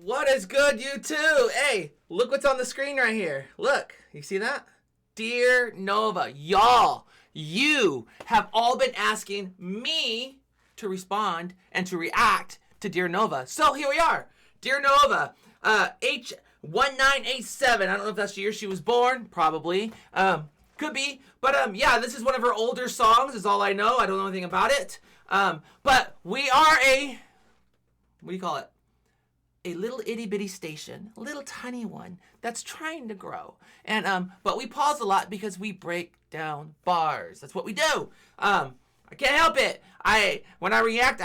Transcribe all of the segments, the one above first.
What is good, you two? Hey, look what's on the screen right here. Look, you see that? Dear Nova, y'all, you have all been asking me to respond and to react to Dear Nova. So here we are. Dear Nova, H1987. I don't know if that's the year she was born. Probably. Could be. But yeah, this is one of her older songs is all I know. I don't know anything about it. But we are a, what do you call it? A little itty bitty station, a little tiny one that's trying to grow. And but we pause a lot because we break down bars. That's what we do. I can't help it. When I react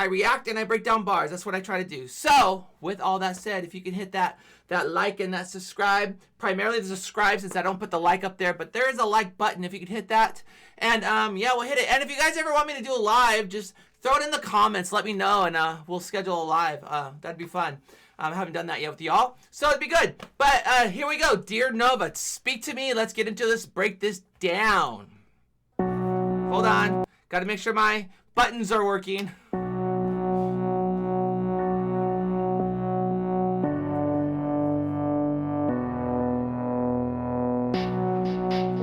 and I break down bars. That's what I try to do. So with all that said, if you can hit that like and that subscribe, primarily the subscribe since I don't put the like up there, but there is a like button if you could hit that. And yeah, we'll hit it. And if you guys ever want me to do a live, just throw it in the comments. Let me know and we'll schedule a live. That'd be fun. I haven't done that yet with y'all, so it'd be good. But here we go. Dear Nova, speak to me. Let's get into this. Break this down. Hold on. Got to make sure my buttons are working.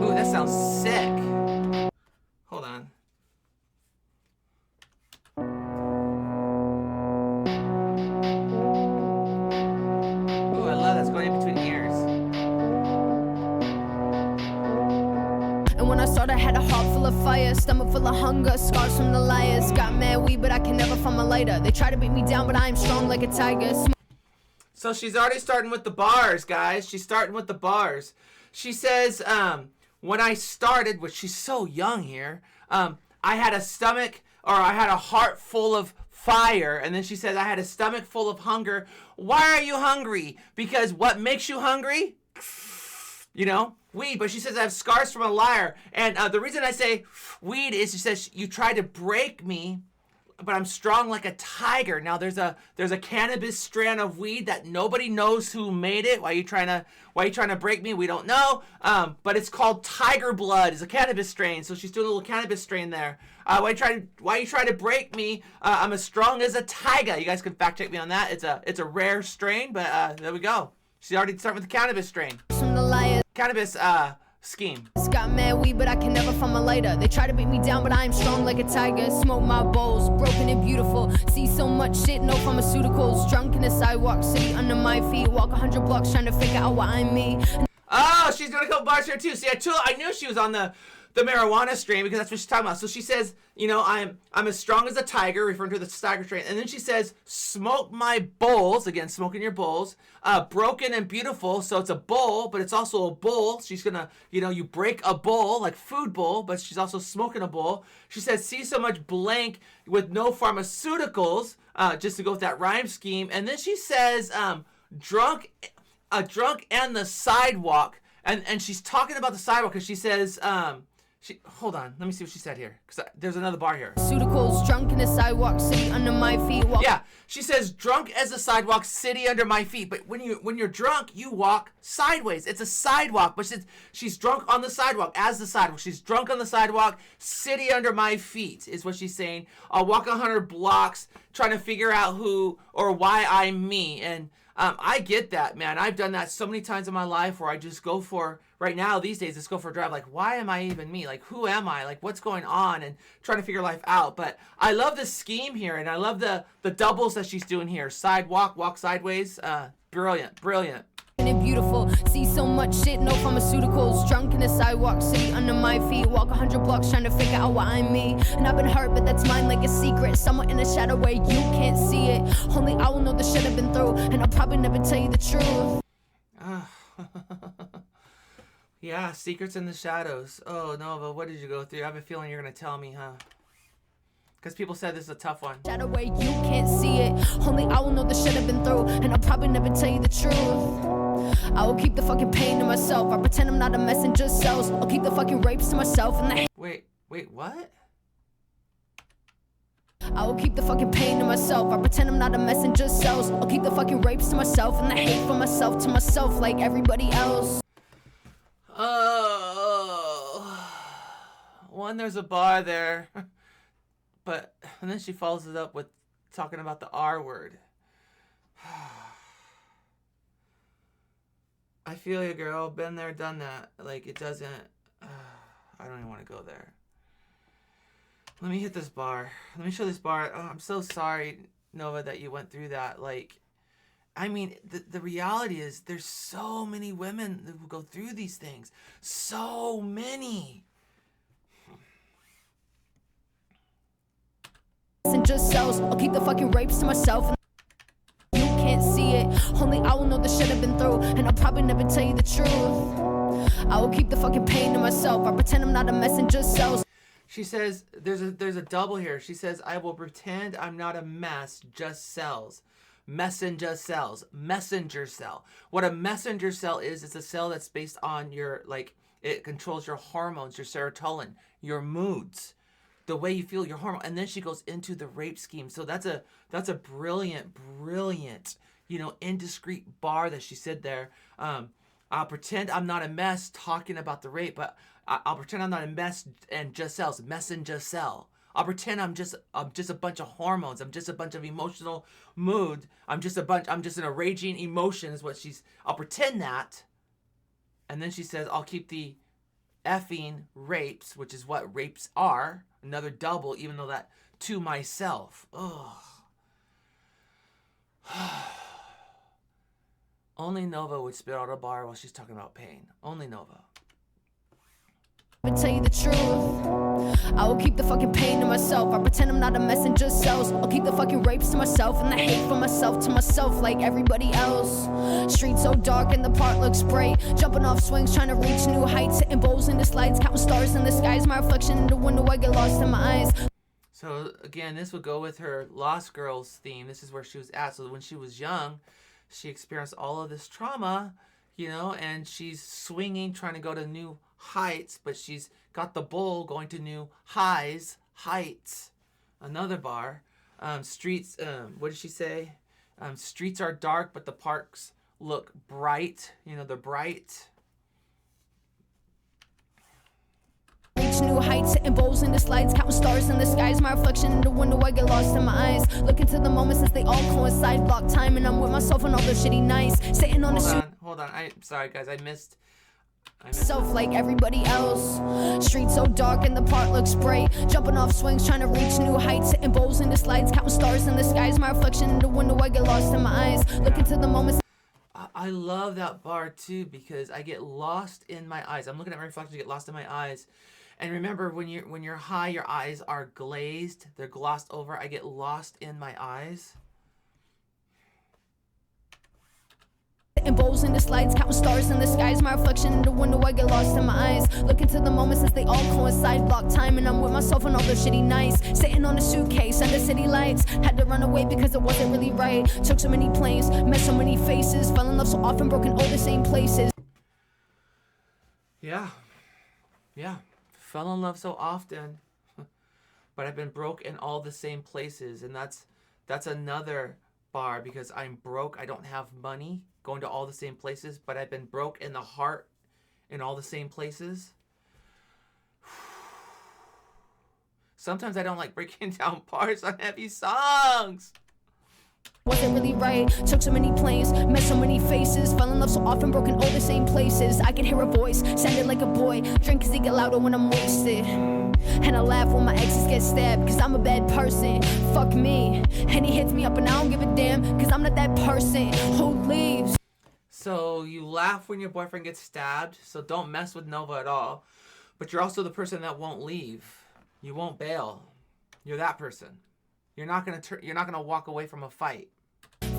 Ooh, that sounds sick. Hold on. I had a heart full of fire, stomach full of hunger, scars from the liars. Got mad weed, but I can never find my lighter. They try to beat me down, but I am strong like a tiger. So she's already starting with the bars, guys. She's starting with the bars. She says, when I started, which she's so young here, I had a stomach, or I had a heart full of fire. And then she says, I had a stomach full of hunger. Why are you hungry? Because what makes you hungry? You know, weed. But she says I have scars from a liar. And the reason I say weed is she says you tried to break me, but I'm strong like a tiger. Now there's a cannabis strand of weed that nobody knows who made it. Why are you trying to break me? We don't know. But it's called Tiger Blood. It's a cannabis strain. So she's doing a little cannabis strain there. Why you try to break me? I'm as strong as a tiger. You guys can fact check me on that. It's a rare strain, but there we go. She's already starting with the cannabis strain. Cannabis scheme. Got mad weed, but I can never find my lighter. They try to beat me down, but I am strong like a tiger. Smoke my bowls, broken and beautiful. See so much shit, no pharmaceuticals. Drunk in the sidewalk, city under my feet. Walk 100 blocks trying to figure out why I'm me. Oh, she's doing a couple bars here too. See, I knew she was on the marijuana strain because that's what she's talking about. So she says, you know, I'm as strong as a tiger, referring to the tiger strain. And then she says, smoke my bowls, again, smoking your bowls, broken and beautiful. So it's a bowl, but it's also a bowl. She's gonna, you know, you break a bowl, like food bowl, but she's also smoking a bowl. She says, see so much blank with no pharmaceuticals, just to go with that rhyme scheme. And then she says, drunk and the sidewalk. And she's talking about the sidewalk because she says, hold on, let me see what she said here, because there's another bar here. Pharmaceuticals, drunk in the sidewalk, city under my feet. Yeah, she says drunk as a sidewalk, city under my feet. But when you're drunk, you walk sideways. It's a sidewalk, but she's drunk on the sidewalk as the sidewalk. She's drunk on the sidewalk, city under my feet is what she's saying. I'll walk 100 blocks trying to figure out who or why I'm me. And I get that, man. I've done that so many times in my life where I just go for, right now, these days, just go for a drive. Like, why am I even me? Like, who am I? Like, what's going on? And trying to figure life out. But I love the scheme here, and I love the doubles that she's doing here. Sidewalk, walk sideways. Brilliant, brilliant. And beautiful, see so much shit, no pharmaceuticals. Drunk in the sidewalk, city under my feet. Walk 100 blocks trying to figure out why I'm me. And I've been hurt, but that's mine like a secret. Somewhere in the shadow where you can't see it. Only I will know the shit I've been through, and I'll probably never tell you the truth. Yeah, secrets in the shadows. Oh, Nova, what did you go through? I have a feeling you're going to tell me, huh? Because people said this is a tough one. Shadow where you can't see it. Only I will know the shit I've been through, and I'll probably never tell you the truth. I will keep the fucking pain to myself. I pretend I'm not a messenger cells. I'll keep the fucking rapes to myself and the Wait, what? I will keep the fucking pain to myself. I pretend I'm not a messenger cells. I'll keep the fucking rapes to myself and the hate for myself to myself like everybody else. Oh, one, there's a bar there. But, and then she follows it up with talking about the R word. I feel you, girl. Been there, done that. Like, it doesn't... I don't even want to go there. Let me hit this bar. Let me show this bar. Oh, I'm so sorry, Nova, that you went through that. Like, I mean, the reality is there's so many women who go through these things. So many. And just sells. I'll keep the fucking rapes to myself. You can't see it. Only I will know the shit I've been through. And I'll probably never tell you the truth. I will keep the fucking pain to myself. I pretend I'm not a mess and just sells. She says, there's a double here. She says, I will pretend I'm not a mess, just cells. Messenger cells. Messenger cell. What a messenger cell is, it's a cell that's based on your, like, it controls your hormones, your serotonin, your moods, the way you feel, your hormone. And then she goes into the rape scheme. So that's a brilliant, indiscreet bar that she said there. I'll pretend I'm not a mess talking about the rape, but I'll pretend I'm not a mess and just cells. Messenger cell. I'll pretend I'm just a bunch of hormones. I'm just a bunch of emotional mood. I'm just in a raging emotion is what I'll pretend that. And then she says, I'll keep the effing rapes, which is what rapes are. Another double, even though that to myself. Ugh. Only Nova would spit out a bar while she's talking about pain. Only Nova. I tell you the truth. I will keep the fucking pain to myself. I pretend I'm not a mess and just sells. I'll keep the fucking rapes to myself and the hate for myself to myself like everybody else. Street so dark and the park looks bright. Jumping off swings, trying to reach new heights. Hitting bowls in the slides, counting stars in the skies. My reflection in the window, I get lost in my eyes. So again, this would go with her Lost Girls theme. This is where she was at. So when she was young, she experienced all of this trauma, and she's swinging, trying to go to new heights, but she's got the bowl going to new heights. Another bar. Streets, what did she say? Streets are dark, but the parks look bright. They're bright. Reach new heights, hitting bowls in the slides, counting stars in the skies. My reflection in the window, I get lost in my eyes. Look into the moments as they all coincide. Block time and I'm with myself on all the shitty nights. Sitting on Hold on. I'm sorry, guys. I missed myself like everybody else. Street so dark and the park looks bright. Jumping off swings, trying to reach new heights. Hitting bowls in the slides, counting stars in the skies. My reflection in the window, I get lost in my eyes. Look into the moments. I love that bar too because I get lost in my eyes. I'm looking at my reflection, I get lost in my eyes. And remember, when you're high, your eyes are glazed. They're glossed over. I get lost in my eyes. And bowls in the slides, counting stars in the skies. My reflection in the window, I get lost in my eyes. Look into the moments as they all coincide. Block time and I'm with myself on all the shitty nights. Sitting on a suitcase under city lights. Had to run away because it wasn't really right. Took so many planes, met so many faces. Fell in love so often, broken all the same places. Yeah. Fell in love so often, but I've been broke in all the same places. And that's another bar because I'm broke. I don't have money going to all the same places, but I've been broke in the heart in all the same places. Sometimes I don't like breaking down bars on heavy songs. Wasn't really right. Took so many planes, met so many faces. Fell in love so often, broken all the same places. I can hear a voice, sounded like a boy. Drink cause it get louder when I'm wasted. And I laugh when my exes get stabbed cause I'm a bad person. Fuck me. And he hits me up and I don't give a damn cause I'm not that person who leaves. So you laugh when your boyfriend gets stabbed, so don't mess with Nova at all. But you're also the person that won't leave. You won't bail. You're that person. You're not gonna walk away from a fight.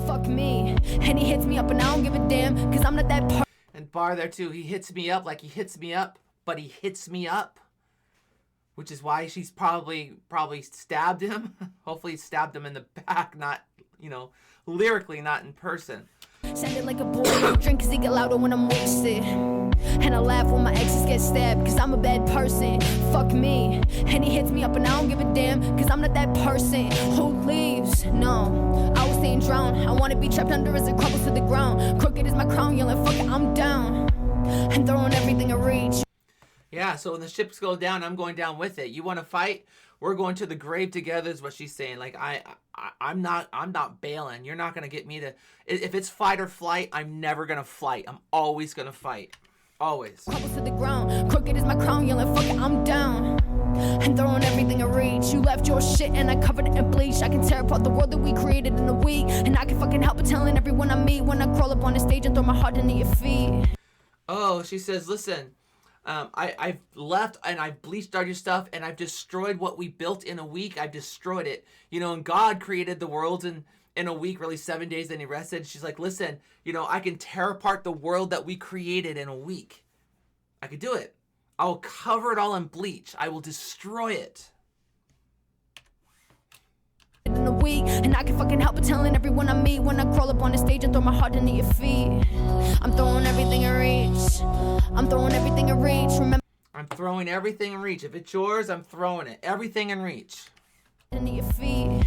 Fuck me. And he hits me up and I don't give a damn cause I'm not that person. And bar there too, he hits me up like he hits me up, but he hits me up. Which is why she's probably stabbed him. Hopefully stabbed him in the back, not, lyrically, not in person. Sounded like a boy. Drink cause it get louder when I'm wasted. And I laugh when my exes get stabbed cause I'm a bad person. Fuck me. And he hits me up and I don't give a damn cause I'm not that person who leaves. No, I was staying drowned. I wanna be trapped under as it crumbles to the ground. Crooked is my crown, yelling fuck it, I'm down. And throwing everything I reach. Yeah, so when the ships go down, I'm going down with it. You want to fight? we're going to the grave together is what she's saying. Like, I'm not bailing. You're not going to get me to, if it's fight or flight, I'm never going to fight. I'm always going to fight. Always. Crumbles to the ground, crooked is my crown, yelling, fuck it, I'm down. And throwing everything I reach. You left your shit and I covered it in bleach. I can tear apart the world that we created in a week. And I can fucking help but telling everyone I meet when I crawl up on the stage and throw my heart into your feet. Oh, she says, listen, I've left and I've bleached all your stuff and I've destroyed what we built in a week. I've destroyed it. You know, and God created the world in a week, really 7 days, then he rested. She's like, listen, you know, I can tear apart the world that we created in a week. I could do it. I will cover it all in bleach. I will destroy it. In a week, and I can fucking help but telling everyone I meet when I crawl up on the stage and throw my heart into your feet. I'm throwing everything in reach. I'm throwing everything in reach. Remember, I'm throwing everything in reach. If it's yours, I'm throwing it. Everything in reach. into your feet.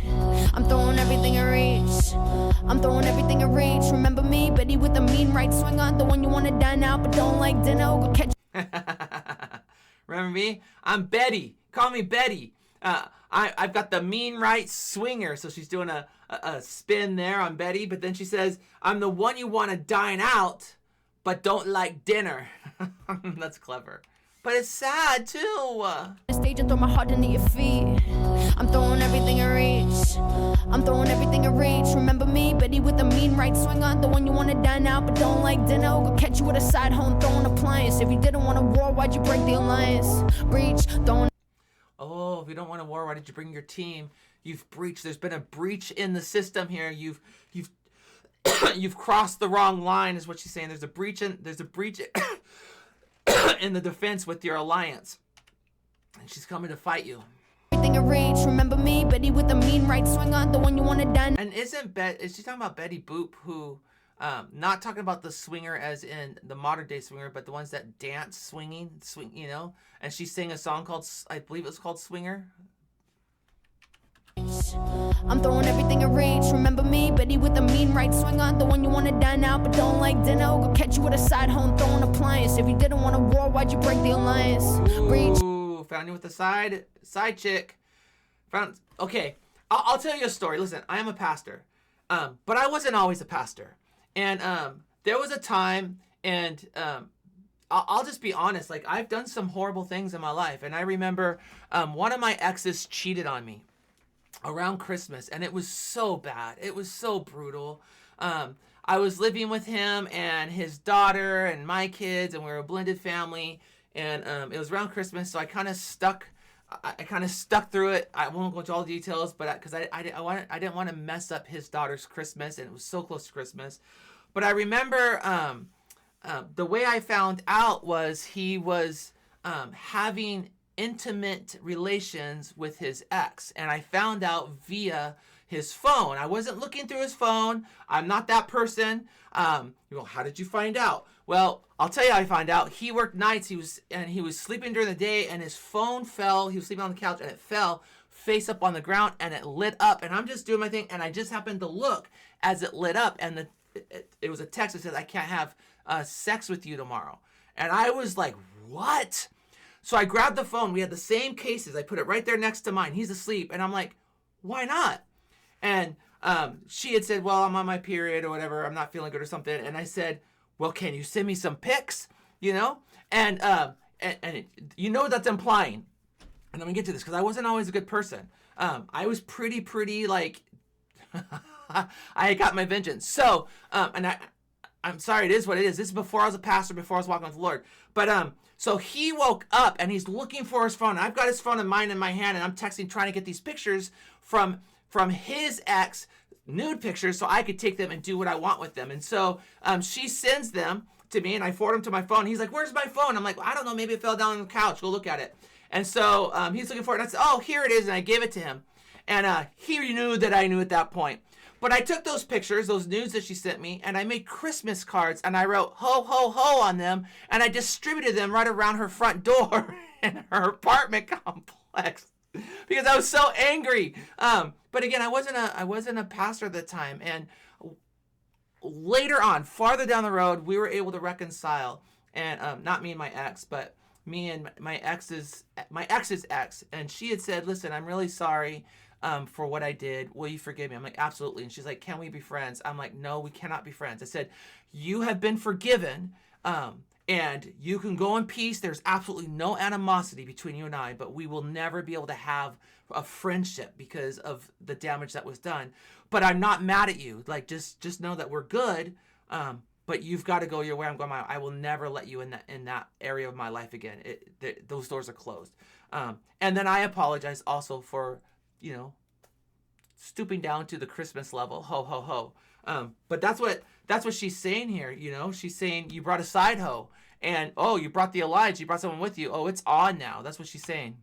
I'm throwing everything in reach. I'm throwing everything in reach. Remember me, Betty with the mean right swing on, the one you want to dine out but don't like dinner. Go catch. Remember me? I'm Betty. Call me Betty. I've got the mean right swinger. So she's doing a spin there on Betty. But then she says, I'm the one you want to dine out, but don't like dinner. That's clever. But it's sad too. Stage and throw my heart into your feet. I'm throwing everything in reach. I'm throwing everything in reach. Remember me, Betty with the mean right swing on, the one you want to dine out but don't like dinner. Go catch you with a side home throwing appliance. If you didn't want a war, why'd you break the alliance? Breach, don't. Oh, if you don't want a war, why did you bring your team? You've breached. There's been a breach in the system here. You've you've crossed the wrong line, is what she's saying. There's a breach in in the defense with your alliance, and she's coming to fight you. Everything in reach. Remember me, Betty with the mean right swing on, the one you want to dine. And is she talking about Betty Boop, who, not talking about the swinger as in the modern day swinger, but the ones that dance swing, you know? And she sang a song called, I believe it was called Swinger. I'm throwing everything in reach. Remember me, Betty with the mean right swing on, the one you want to dine out but don't like dinner. Go catch you with a side home throwing appliance. If you didn't want a war, why'd you break the alliance? Breach. Ooh, found you with the side chick. Okay, I'll tell you a story. Listen, I am a pastor, but I wasn't always a pastor. And there was a time, and I'll just be honest, like, I've done some horrible things in my life. And I remember one of my exes cheated on me around Christmas, and it was so bad. It was so brutal. I was living with him and his daughter and my kids, and we were a blended family. And it was around Christmas, so I kind of stuck through it. I won't go into all the details, but because I didn't want to mess up his daughter's Christmas, and it was so close to Christmas. But I remember the way I found out was he was having intimate relations with his ex, and I found out via his phone. I wasn't looking through his phone. I'm not that person. How did you find out? Well, I'll tell you how I found out. He worked nights. He was sleeping during the day, and his phone fell. He was sleeping on the couch, and it fell face up on the ground, and it lit up. And I'm just doing my thing, and I just happened to look as it lit up, and it was a text that says, I can't have sex with you tomorrow. And I was like, what? So I grabbed the phone. We had the same cases. I put it right there next to mine. He's asleep. And I'm like, why not? And she had said, well, I'm on my period or whatever. I'm not feeling good or something. And I said, well, can you send me some pics? You know? And you know that's implying. And I'm going to get to this because I wasn't always a good person. I was pretty like, I got my vengeance. So, I'm sorry, it is what it is. This is before I was a pastor, before I was walking with the Lord. But so he woke up and he's looking for his phone. I've got his phone and mine in my hand, and I'm texting, trying to get these pictures from his ex, nude pictures, so I could take them and do what I want with them. And so she sends them to me, and I forward them to my phone. He's like, "Where's my phone?" I'm like, well, "I don't know. Maybe it fell down on the couch. Go look at it." And so he's looking for it, and I said, "Oh, here it is," and I gave it to him. And he knew that I knew at that point. But I took those pictures, those nudes that she sent me, and I made Christmas cards, and I wrote ho, ho, ho on them, and I distributed them right around her front door in her apartment complex because I was so angry. But again, I wasn't a pastor at the time. And later on, farther down the road, we were able to reconcile. And not me and my ex, but me and my ex's ex, and she had said, listen, I'm really sorry for what I did. Will you forgive me? I'm like, absolutely. And she's like, can we be friends? I'm like, no, we cannot be friends. I said, you have been forgiven, and you can go in peace. There's absolutely no animosity between you and I, but we will never be able to have a friendship because of the damage that was done. But I'm not mad at you. Like, just know that we're good. But you've got to go your way. I'm going my. I will never let you in that area of my life again. Those doors are closed. And then I apologize also for, stooping down to the Christmas level. Ho ho ho. But that's what she's saying here. She's saying you brought a side hoe, and you brought the alliance. You brought someone with you. Oh, it's on now. That's what she's saying.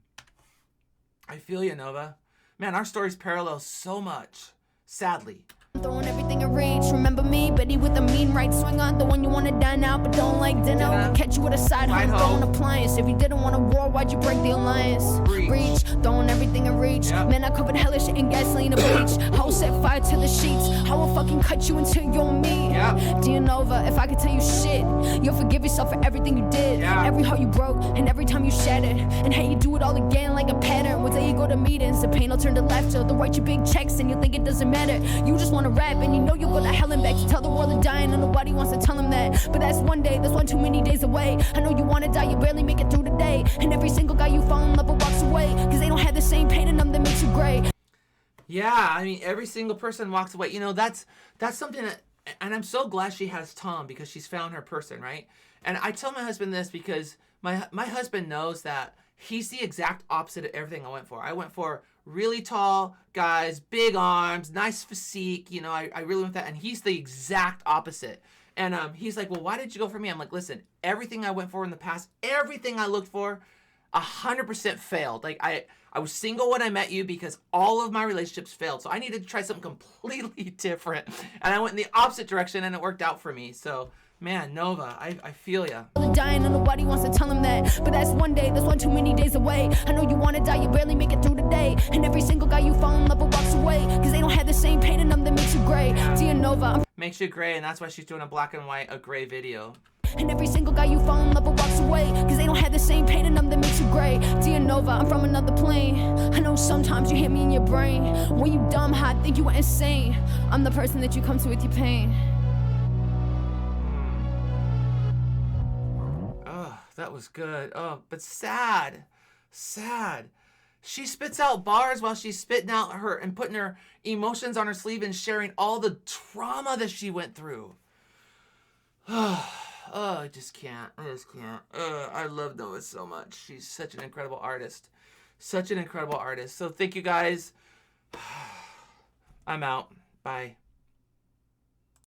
I feel you, Nova. Man, our stories parallel so much. Sadly. Throwing everything in reach. Remember me, Betty with a mean right swing on. The one you want to dine out but don't like dinner. Catch you with a side hoe, throwing appliance. If you didn't want a war, why'd you break the alliance? Reach, throwing everything in reach. Man, I covered hellish in gasoline and bleach. Hoe set fire to the sheets. I will fucking cut you until you're me. Dear Nova, if I could tell you shit, you'll forgive yourself for everything you did. Every heart you broke and every time you shattered. And hey, you do it all again like a pattern. One day you go to meetings, the pain will turn to laughter. They'll write you big checks and you think it doesn't matter. You just want to rap and you know you'll go to hell and back to tell the world they're dying and nobody wants to tell them that. But that's one day, that's one too many days away. I know you want to die, you barely make it through the day. And every single guy you fall in love with walks away, cause they don't have the same pain in them that makes you gray. Yeah, I mean, every single person walks away. That's something that, and I'm so glad she has Tom because she's found her person, right? And I tell my husband this because my husband knows that he's the exact opposite of everything I went for. I went for really tall guys, big arms, nice physique. I really went that. And he's the exact opposite. And he's like, well, why did you go for me? I'm like, listen, everything I went for in the past, everything I looked for, 100% failed. Like I was single when I met you because all of my relationships failed. So I needed to try something completely different. And I went in the opposite direction and it worked out for me. So man, Nova, I feel ya. Dying and nobody wants to tell them that. But that's one day, that's one too many days away. I know you want to die, you barely make it through the day. And every single guy you fall in love with walks away, cause they don't have the same pain in them that makes you gray. Dear Nova, makes you gray, and that's why she's doing a black and white, a gray video. And every single guy you fall in love with walks away, cause they don't have the same pain in them that makes you gray. Dear Nova, I'm from another plane. I know sometimes you hit me in your brain. When you dumb hot, think you were insane. I'm the person that you come to with your pain. That was good. But sad. She spits out bars while she's spitting out her and putting her emotions on her sleeve and sharing all the trauma that she went through. I just can't. I love Nova so much. She's such an incredible artist. So thank you guys. I'm out. Bye.